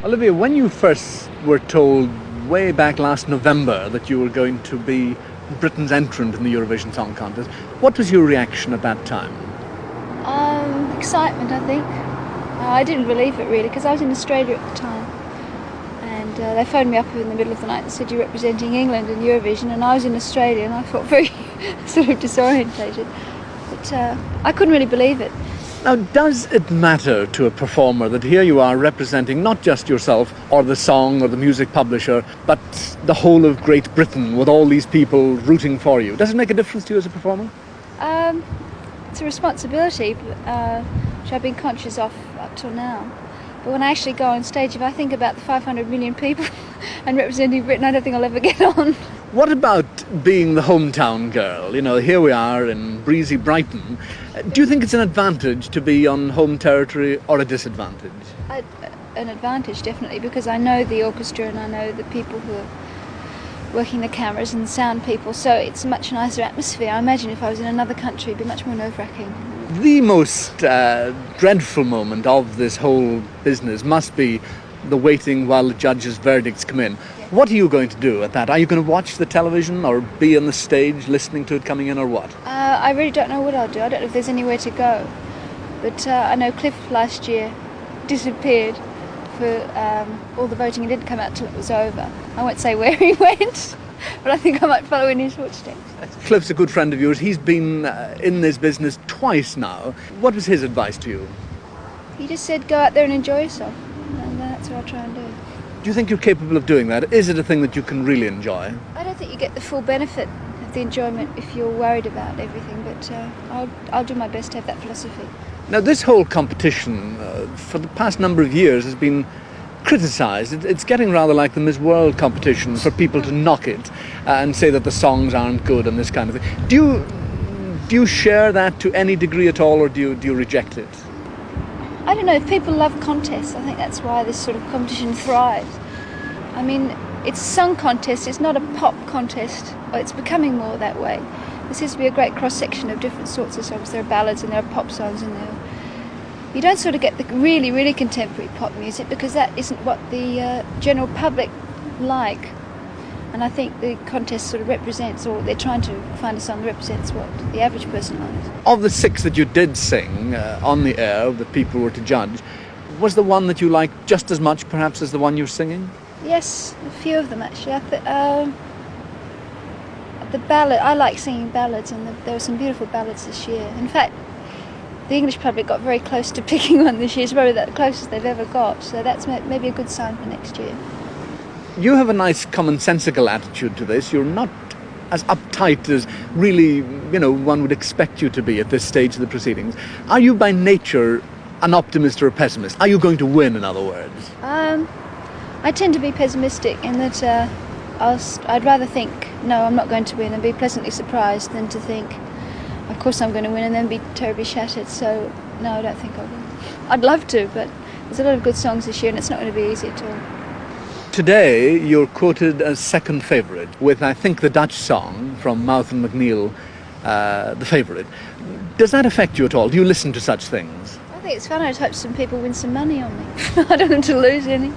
Olivia, when you first were told way back last November that you were going to be Britain's entrant in the Eurovision Song Contest, what was your reaction at that time? Excitement, I think. I didn't believe it really because I was in Australia at the time, and they phoned me up in the middle of the night and said you're representing England in Eurovision, and I was in Australia and I felt very sort of disorientated, but I couldn't really believe it. Now, does it matter to a performer that here you are representing not just yourself or the song or the music publisher, but the whole of Great Britain with all these people rooting for you? Does it make a difference to you as a performer? It's a responsibility which I've been conscious of up till now. But when I actually go on stage, if I think about the 500 million people and representing Britain, I don't think I'll ever get on. What about being the hometown girl? You know, here we are in breezy Brighton. Do you think it's an advantage to be on home territory or a disadvantage? An advantage, definitely, because I know the orchestra and I know the people who are working the cameras and the sound people, so it's a much nicer atmosphere. I imagine if I was in another country, it'd be much more nerve-wracking. The most dreadful moment of this whole business must be the waiting while the judges' verdicts come in. Yeah. What are you going to do at that? Are you going to watch the television or be on the stage listening to it coming in, or what? I really don't know what I'll do. I don't know if there's anywhere to go. But I know Cliff last year disappeared for all the voting. He didn't come out till it was over. I won't say where he went, but I think I might follow in his footsteps. Cliff's a good friend of yours. He's been in this business twice now. What was his advice to you? He just said go out there and enjoy yourself, and that's what I'll try and do. Do you think you're capable of doing that? Is it a thing that you can really enjoy? I don't think you get the full benefit of the enjoyment if you're worried about everything, but I'll do my best to have that philosophy. Now, this whole competition for the past number of years has been criticised. It's getting rather like the Miss World competition for people to knock it and say that the songs aren't good and this kind of thing. Do you share that to any degree at all, or do you reject it? I don't know, if people love contests, I think that's why this sort of competition thrives. I mean, it's a song contest, it's not a pop contest, or it's becoming more that way. There seems to be a great cross-section of different sorts of songs. There are ballads and there are pop songs, and you don't sort of get the really, really contemporary pop music because that isn't what the general public like. And I think the contest sort of represents, or they're trying to find a song that represents what the average person likes. Of the 6 that you did sing on the air that people were to judge, was the one that you liked just as much perhaps as the one you're singing? Yes, a few of them actually. The ballad, I like singing ballads, and there were some beautiful ballads this year. In fact, the English public got very close to picking one this year. It's probably the closest they've ever got, so that's maybe a good sign for next year. You have a nice commonsensical attitude to this. You're not as uptight as really, one would expect you to be at this stage of the proceedings. Are you by nature an optimist or a pessimist? Are you going to win, in other words? I tend to be pessimistic in that I'd rather think, no, I'm not going to win, and be pleasantly surprised than to think, of course I'm going to win, and then be terribly shattered. So, no, I don't think I will. I'd love to, but there's a lot of good songs this year, and it's not going to be easy at all. Today, you're quoted as second favourite with, I think, the Dutch song from Mouth and McNeil, The Favourite. Does that affect you at all? Do you listen to such things? I think it's fun. I'd hope some people win some money on me. I don't want to lose any.